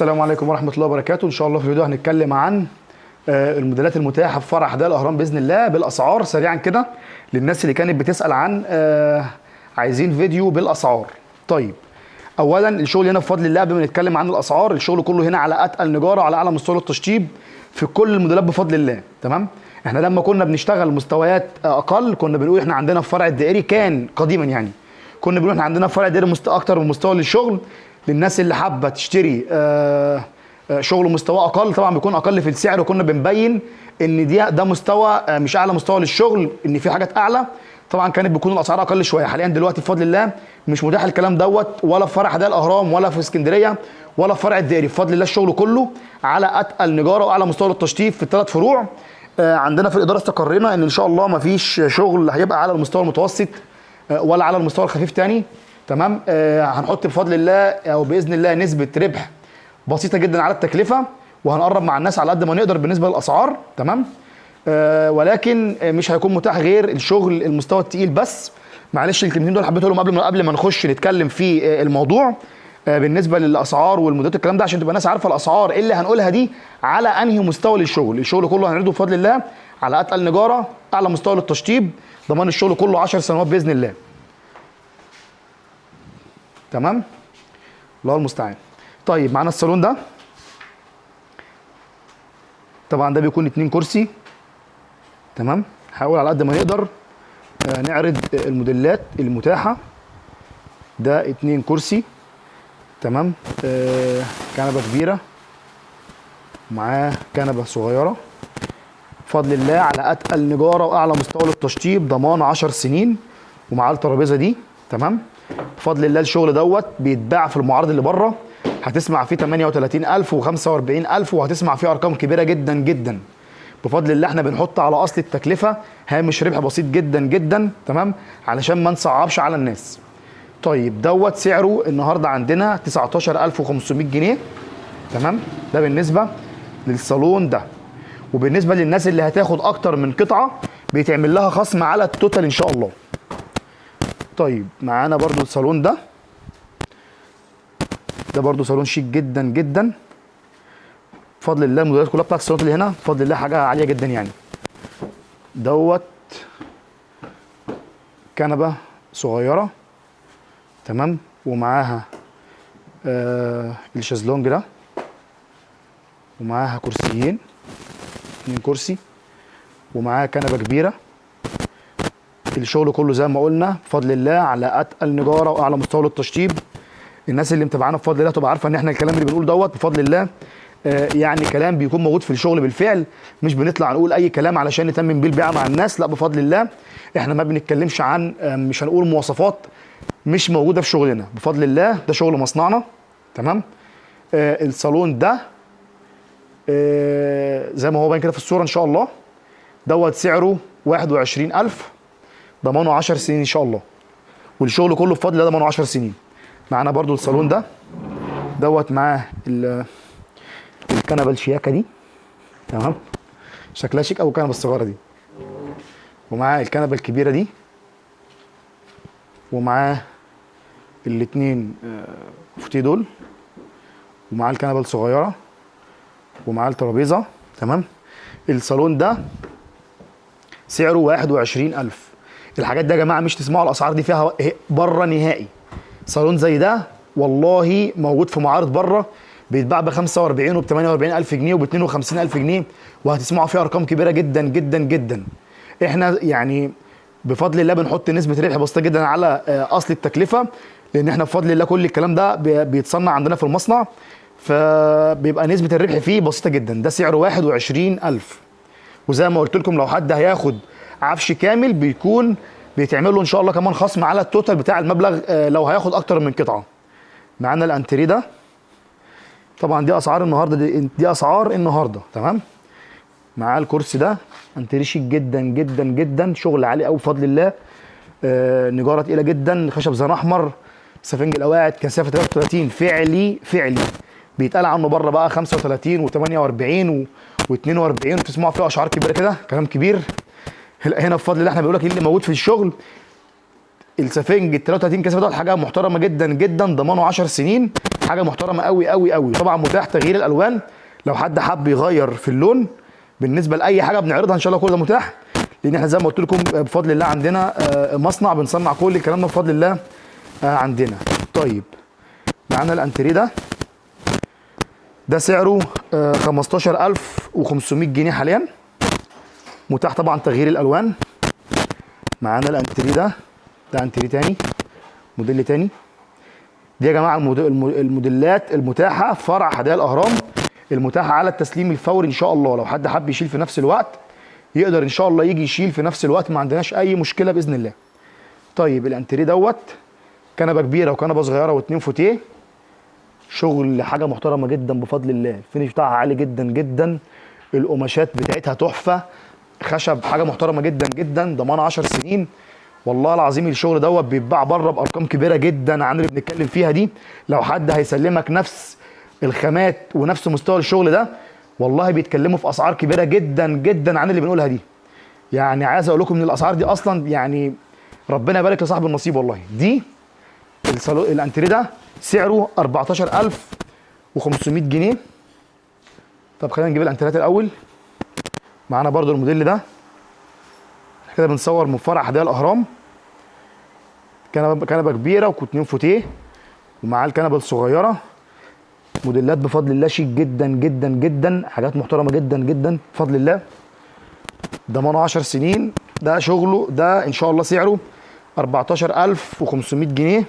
السلام عليكم ورحمة الله وبركاته. إن شاء الله في الفيديو هنتكلم عن الموديلات المتاحة في فرع حدائق الأهرام بإذن الله بالأسعار سريعا كده للناس اللي كانت بتسأل عن عايزين فيديو بالأسعار. طيب أولا الشغل هنا بفضل الله قبل ما نتكلم عن الأسعار، الشغل كله هنا على أتقل نجارة على أعلى مستوى التشطيب في كل الموديلات بفضل الله. تمام. احنا لما كنا بنشتغل مستويات أقل كنا بنقول احنا عندنا في فرع الدائري، كان قديما يعني كنا بنقول احنا عندنا في فرع الدائري أكتر من مستوى للشغل للناس اللي حابه تشتري شغل مستوى اقل، طبعا بيكون اقل في السعر، وكنا بنبين ان ده مستوى مش اعلى مستوى للشغل، ان في حاجات اعلى طبعا كانت بتكون الاسعار اقل شويه. حاليا دلوقتي بفضل الله مش متاح الكلام دوت، ولا في فرع حدائق الاهرام ولا في اسكندريه ولا في فرع الدائري. بفضل الله الشغل كله على اتقل نجاره واعلى مستوى للتشطيب في الثلاث فروع. عندنا في الاداره استقرينا ان شاء الله ما فيش شغل هيبقى على المستوى المتوسط ولا على المستوى الخفيف تاني. تمام. هنحط بفضل الله او باذن الله نسبه ربح بسيطه جدا على التكلفه، وهنقرب مع الناس على قد ما نقدر بالنسبه للاسعار. تمام. ولكن مش هيكون متاح غير الشغل المستوى الثقيل بس. معلش الكلمتين دول حبيت اقولهم قبل ما نخش نتكلم في الموضوع بالنسبه للاسعار والموديلات الكلام ده، عشان تبقى الناس عارفه الاسعار اللي هنقولها دي على انهي مستوى للشغل. الشغل كله هنعرضه بفضل الله على اتقل نجاره اعلى مستوى للتشطيب، ضمان الشغل كله 10 سنوات باذن الله. تمام. الله المستعان. طيب معانا الصالون ده، طبعا ده بيكون 2 كرسي. تمام. هحاول على قد ما نقدر نعرض الموديلات المتاحه. ده 2 كرسي. تمام. كنبه كبيره معاه كنبه صغيره بفضل الله على اتقل نجاره واعلى مستوى للتشطيب، ضمان 10 سنين، ومعاه الترابيزه دي. تمام. بفضل الله الشغل دوت بيتباع في المعارض اللي بره، هتسمع فيه 38,000 و45,000، وهتسمع فيه ارقام كبيره جدا جدا. بفضل الله احنا بنحط على اصل التكلفه هامش ربح بسيط جدا جدا. تمام. علشان ما نصعبش على الناس. طيب دوت سعره النهارده عندنا 19,500 جنيه. تمام. ده بالنسبه للصالون ده. وبالنسبه للناس اللي هتاخد اكتر من قطعه بيتعمل لها خصم على التوتال ان شاء الله. طيب معانا برضو الصالون ده برضو صالون شيك جدا جدا بفضل الله. الموديلات كلها بتاعت الصالونات اللي هنا بفضل الله حاجه عاليه جدا يعني. دوت كنبه صغيره. تمام. ومعاها الشازلونج ده، ومعاها كرسيين 2 كرسي، ومعاها كنبه كبيره. الشغل كله زي ما قلنا بفضل الله على اتقل نجاره واعلى مستوى للتشطيب. الناس اللي متابعانا بفضل الله تبقى عارفه ان احنا الكلام اللي بنقول دوت بفضل الله يعني كلام بيكون موجود في الشغل بالفعل، مش بنطلع نقول اي كلام علشان نتمم بيه البيعه مع الناس. لا بفضل الله احنا ما بنتكلمش عن مش هنقول مواصفات مش موجوده في شغلنا بفضل الله، ده شغل مصنعنا. تمام. الصالون ده زي ما هو باين كده في الصوره ان شاء الله، دوت سعره 21,000، ضمانه 10 سنين ان شاء الله، والشغل كله بفضل الله ضمانه 10 سنين. معانا برضو الصالون ده دوت معاه الكنبه الشياكه دي. تمام. شكلها شيك قوي الكنبه الصغيره دي، ومعاه الكنبه الكبيره دي، ومعاه الاثنين فوتيه دول، ومعاه الكنبه الصغيره، ومعاه الترابيزه. تمام. الصالون ده سعره 21,000. الحاجات دي يا جماعه مش تسمعوا الاسعار دي فيها بره نهائي. صالون زي ده والله موجود في معارض بره بيتباع ب 45 وب 48,000 جنيه وب 52,000 جنيه، وهتسمعوا فيه ارقام كبيره جدا جدا جدا. احنا يعني بفضل الله بنحط نسبه ربح بسيطه جدا على اصل التكلفه، لان احنا بفضل الله كل الكلام ده بيتصنع عندنا في المصنع، فبيبقى نسبه الربح فيه بسيطه جدا. ده سعره 21,000. وزي ما قلت لكم لو حد هياخد عفش كامل بيتعمل له ان شاء الله كمان خصم على التوتال بتاع المبلغ لو هياخد اكتر من قطعه. معانا الانتريه ده، طبعا دي اسعار النهارده، دي اسعار النهارده. تمام. معاه الكرسي ده انتريه شيك جدا جدا جدا، شغل عالي قوي بفضل الله. نجاره تقيله جدا، خشب زان احمر، سفنج القواعد كثافه 33 فعلي بيتقال عنه بره بقى 35 و48 و42، وتسمعوا فيه اشعار كبيره كده كلام كبير. هنا بفضل الله احنا بنقول لك اللي موجود في الشغل السفنج ال 33 كثافه ده حاجه محترمه جدا جدا، ضمانه 10 سنين، حاجه محترمه قوي قوي قوي. طبعا متاح تغيير الالوان لو حد حب يغير في اللون. بالنسبه لاي حاجه بنعرضها ان شاء الله كل ده متاح، لان احنا زي ما قلت لكم بفضل الله عندنا مصنع بنصنع كل الكلام ده بفضل الله عندنا. طيب معانا الانتريه ده سعره 15500 جنيه حاليا، متاح طبعا تغيير الالوان. معانا الانتريه ده انتريه تاني، موديل تاني. دي يا جماعه الموديلات المتاحه في فرع حدائق الاهرام، المتاحه على التسليم الفوري ان شاء الله. لو حد حب يشيل في نفس الوقت يقدر ان شاء الله يجي يشيل في نفس الوقت، ما عندناش اي مشكله باذن الله. طيب الانتريه كنبه كبيره وكنبه صغيره واتنين فوتيه، شغل حاجه محترمه جدا بفضل الله. الفينش بتاعها عالي جدا جدا، القماشات بتاعتها تحفه، خشب حاجه محترمه جدا جدا، ضمان 10 سنين. والله العظيم الشغل بيتباع بره بارقام كبيره جدا عن اللي بنتكلم فيها دي. لو حد هيسلمك نفس الخامات ونفس مستوى الشغل ده والله بيتكلموا في اسعار كبيره جدا جدا عن اللي بنقولها دي. يعني عايز اقول لكم ان الاسعار دي اصلا يعني ربنا يبارك لصاحب النصيب والله. دي الانتريه ده سعره 14500 جنيه. طب خلينا نجيب الانتريات الاول. معانا برضو الموديل ده كده بنصور من فرع حدائق الاهرام، كنبه كبيره واتنين فوتيه ومعاه الكنبه الصغيره. موديلات بفضل الله شيك جدا جدا جدا، حاجات محترمه جدا جدا بفضل الله. ضمانه 10 سنين. ده شغله ده ان شاء الله سعره 14500 جنيه.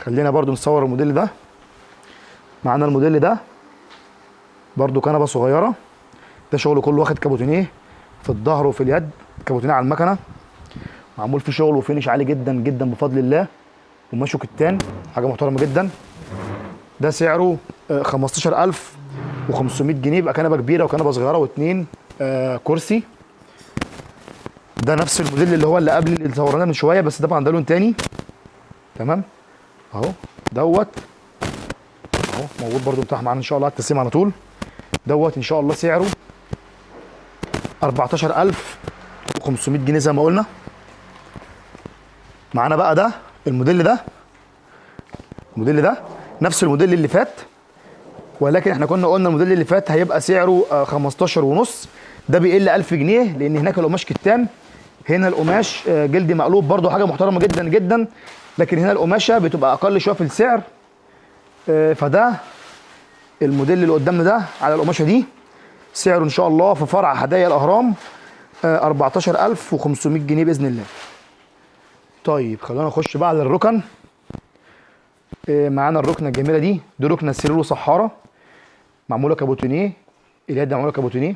خلينا برضو نصور الموديل ده. معانا الموديل ده برضو كنبه صغيره، ده شغله كله واخد كابوتينيه في الظهر وفي اليد، كابوتينيه على المكنه، معمول فيه شغل وفينش عالي جدا جدا بفضل الله، وماشي كتان، حاجه محترمه جدا. ده سعره 15500 جنيه، يبقى كنبه كبيره وكنبه صغيره واثنين كرسي. ده نفس الموديل اللي هو اللي قبل اللي صورناه من شويه، بس طبعا ده لون تاني. تمام اهو اهو موجود برده متاح معانا ان شاء الله على التسليم على طول. ان شاء الله سعره 14500 جنيه زي ما قلنا. معانا بقى ده الموديل ده نفس الموديل اللي فات، ولكن احنا كنا قلنا الموديل اللي فات هيبقى سعره 15 ونص. ده بيقل 1000 جنيه لان هناك القماش كتان، هنا القماش جلد مقلوب، برده حاجه محترمه جدا جدا، لكن هنا القماشه بتبقى اقل شويه في السعر. فده الموديل اللي قدامنا ده على القماشه دي سعره ان شاء الله في فرع حدائق الاهرام 14500 جنيه باذن الله. طيب خلونا نخش بقى على الركن. معانا الركنه الجميله دي ركنه سرير وصحاره، معموله كابوتينيه، اليد معموله كابوتينيه.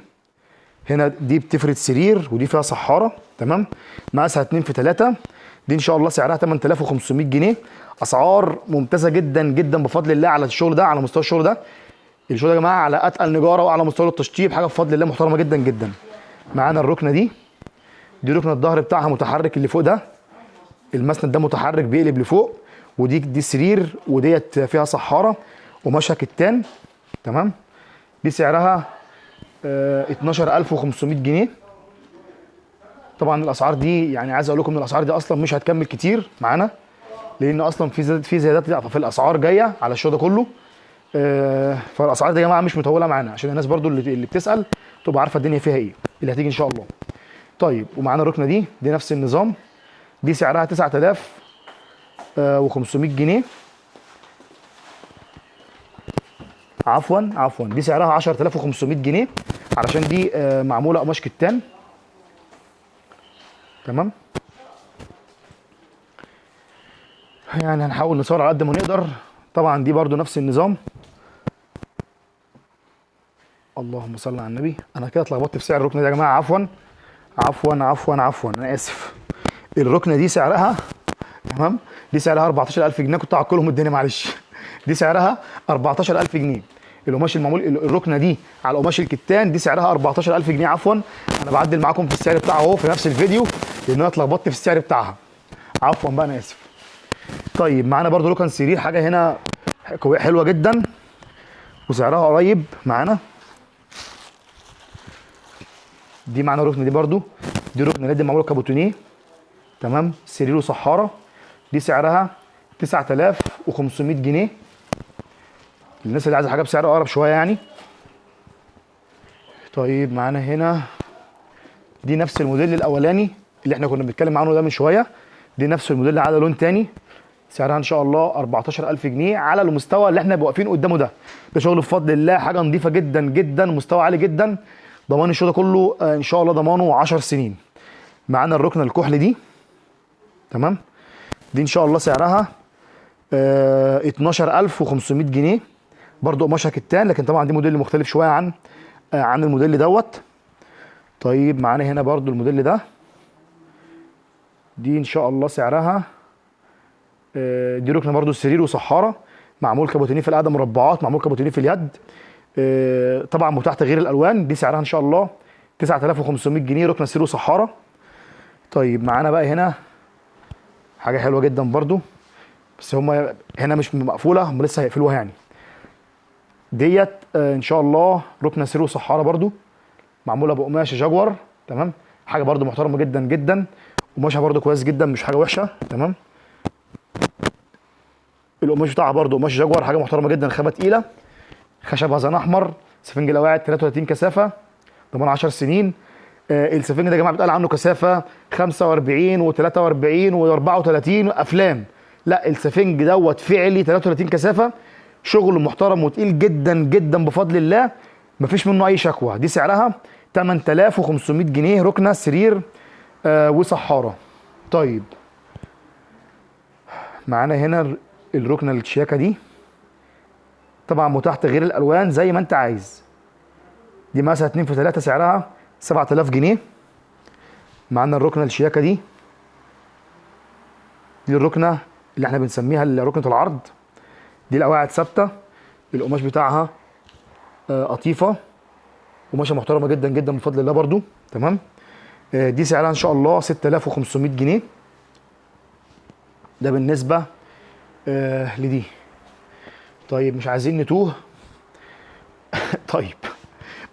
هنا دي بتفرد سرير ودي فيها صحاره، تمام، مقاسها 2 في 3. دي ان شاء الله سعرها 8500 جنيه. اسعار ممتازه جدا جدا بفضل الله على الشغل ده، على مستوى الشغل ده. الشغل ده يا جماعه على اتقل نجاره وعلى مستوى التشطيب، حاجه بفضل الله محترمه جدا جدا. معانا الركنه دي ركنه الظهر بتاعها متحرك، اللي فوق ده المسند ده متحرك بيقلب لفوق، دي سرير وديت فيها صحاره ومشها كتان، تمام. دي سعرها 12500 جنيه. طبعا الاسعار دي يعني عايز اقول لكم ان الاسعار دي اصلا مش هتكمل كتير معانا، لان اصلا في زيادات في الاسعار جايه على الشغل ده كله. فالاسعار دي يا جماعه مش مطوله معانا، عشان الناس برضو اللي بتسال تبقى عارفه الدنيا فيها ايه اللي هتيجي ان شاء الله. طيب ومعانا الركنه دي نفس النظام، دي سعرها 9500 جنيه. عفوا دي سعرها 10500 جنيه علشان دي معموله قماش كتان، تمام. يعني هنحاول نصور على قد ما نقدر. طبعا دي برضو نفس النظام. اللهم صل على النبي. انا كده اتلخبطت في سعر الركنه دي يا جماعه، عفوا انا اسف. الركنه دي سعرها تمام، دي سعرها 14000 جنيه، كنت هعكلهم الدنيا معلش. دي سعرها 14000 جنيه. القماش المعمول الركنه دي على القماش الكتان دي سعرها 14000 جنيه. عفوا انا بعدل معاكم في السعر بتاعها اهو في نفس الفيديو، لان انا اتلخبطت في السعر بتاعها. عفوا بقى انا اسف. طيب معانا برضو ركن سرير، حاجه هنا حلوه جدا وسعرها قريب معانا. دي معانا الركنه دي برضو، دي ركنه ليد معموله كابوتينيه، تمام، سرير وصحاره. دي سعرها 9500 جنيه. للناس اللي عايزه حاجه بسعر اقرب شويه يعني. طيب معانا هنا دي نفس الموديل الاولاني اللي احنا كنا بنتكلم عنه ده من شويه، دي نفس الموديل على لون تاني، سعرها ان شاء الله 14000 جنيه على المستوى اللي احنا واقفين قدامه ده. ده شغل بفضل الله، حاجه نظيفه جدا جدا، مستوى عالي جدا، ضمان الشغل ده كله ان شاء الله ضمانه 10 سنين. معانا الركنه الكحل دي، تمام، دي ان شاء الله سعرها 12500 جنيه، برضو قماشها كتان، لكن طبعا دي موديل مختلف شويه عن الموديل دوت. طيب معانا هنا برضو الموديل ده، دي ان شاء الله سعرها دي ركنه برضو سرير وصحاره، معمول كابوتينيه في القعده مربعات، معمول كابوتينيه في اليد، طبعا متاح تغيير الالوان، دي سعرها ان شاء الله 9500 جنيه، ركنه سرير وصحاره. طيب معانا بقى هنا حاجه حلوه جدا برضو، بس هم هنا مش مقفوله، هم لسه هيقفلوها يعني. ديت ان شاء الله ركنه سرير وصحاره برضو، معموله بقماش جاكوار، تمام، حاجه برضو محترمه جدا جدا، قماشها برضو كويس جدا، مش حاجه وحشه، تمام. القماش بتاعها برضو قماش جاكوار، حاجه محترمه جدا، خامه تقيله، خشب هزان احمر، سفنج القواعد 33 كثافه، ضمان 10 سنين. السفنج ده يا جماعه بيتقال عنه كثافه 45 و43 و34 افلام، لا السفنج دوت فعلي 33 كثافه، شغل محترم وتقيل جدا جدا بفضل الله، مفيش منه اي شكوى. دي سعرها 8500 جنيه، ركنه سرير وصحاره. طيب معانا هنا الركنه الشياكه دي، طبعا متاح تغيير الالوان زي ما انت عايز، دي مثلا 2 في 3 سعرها 7000 جنيه. معانا الركنه الشياكه دي الركنه اللي احنا بنسميها ركنه العرض، دي القواعد ثابته، القماش بتاعها قطيفه، قماشه محترمه جدا جدا بفضل الله برضو، تمام. دي سعرها ان شاء الله 6500 جنيه، ده بالنسبه لدي. طيب مش عايزين نتوه. طيب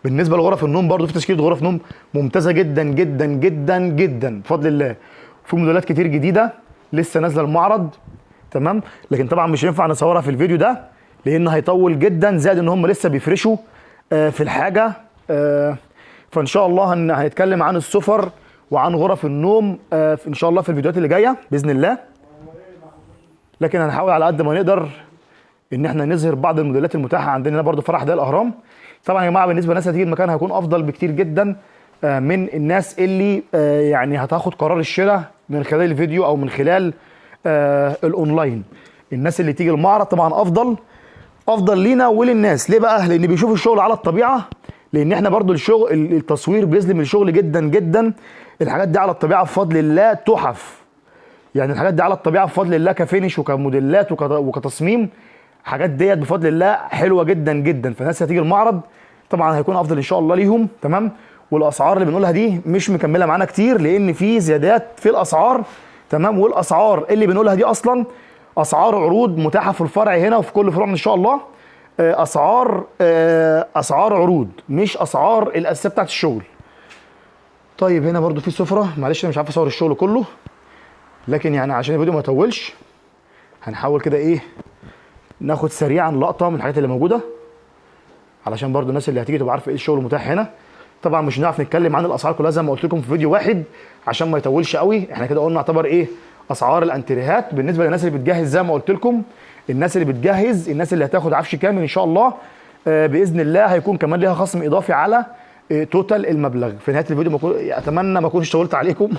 بالنسبه لغرف النوم برضو في تشكيله غرف نوم ممتازه جدا جدا جدا جدا بفضل الله، في موديلات كتير جديده لسه نازله المعرض، تمام، لكن طبعا مش هينفع نصورها في الفيديو ده لان هيطول جدا، زائد ان هم لسه بيفرشوا في الحاجه، فان شاء الله هنتكلم عن السفر وعن غرف النوم ان شاء الله في الفيديوهات اللي جايه باذن الله، لكن هنحاول على قد ما نقدر ان احنا نظهر بعض الموديلات المتاحه عندنا هنا برضو فرح ده الاهرام. طبعا يا جماعه بالنسبه للناس هتيجي المكان هيكون افضل بكتير جدا من الناس اللي يعني هتاخد قرار الشراء من خلال الفيديو او من خلال الاونلاين. الناس اللي تيجي المعرض طبعا افضل لينا وللناس. ليه بقى؟ لان بيشوفوا الشغل على الطبيعه، لان احنا برضو الشغل التصوير بيظلم الشغل جدا جدا، الحاجات دي على الطبيعه بفضل الله تحف، يعني الحاجات دي على الطبيعه بفضل الله كفينش وكموديلات وكتصميم، حاجات ديت بفضل الله حلوه جدا جدا، فالناس هتيجي المعرض طبعا هيكون افضل ان شاء الله ليهم، تمام. والاسعار اللي بنقولها دي مش مكمله معانا كتير لان في زيادات في الاسعار، تمام، والاسعار اللي بنقولها دي اصلا اسعار عروض متاحه في الفرع هنا وفي كل فروعنا ان شاء الله، اسعار عروض مش اسعار الاساسيه بتاعت الشغل. طيب هنا برضو في سفره، معلش انا مش عارف اصور الشغل كله، لكن يعني عشان الفيديو ما يطولش هنحاول كده ايه ناخد سريعا لقطه من الحاجات اللي موجوده علشان برضو الناس اللي هتيجي تبقى عارفه ايه الشغل المتاح هنا. طبعا مش هنعرف نتكلم عن الاسعار كلها زي ما قلت لكم في فيديو واحد عشان ما يطولش قوي، احنا كده قلنا نعتبر ايه اسعار الانتريهات بالنسبه للناس اللي بتجهز زي ما قلت لكم، الناس اللي بتجهز، الناس اللي هتاخد عفش كامل ان شاء الله باذن الله هيكون كمان ليها خصم اضافي على توتال المبلغ. في نهايه الفيديو اتمنى ما اكونش طولت عليكم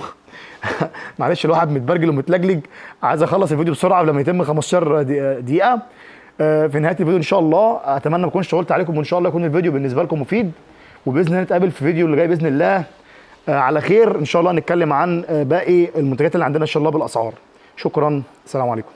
معلش الواحد متبرجل ومتلجلج، عايز اخلص الفيديو بسرعه قبل ما يتم 15 دقيقه. في نهايه الفيديو ان شاء الله اتمنى ما اكونش طولت عليكم، وان شاء الله يكون الفيديو بالنسبه لكم مفيد، وباذن الله نتقابل في الفيديو اللي جاي باذن الله على خير ان شاء الله، نتكلم عن باقي المنتجات اللي عندنا ان شاء الله بالاسعار. شكرا، السلام عليكم.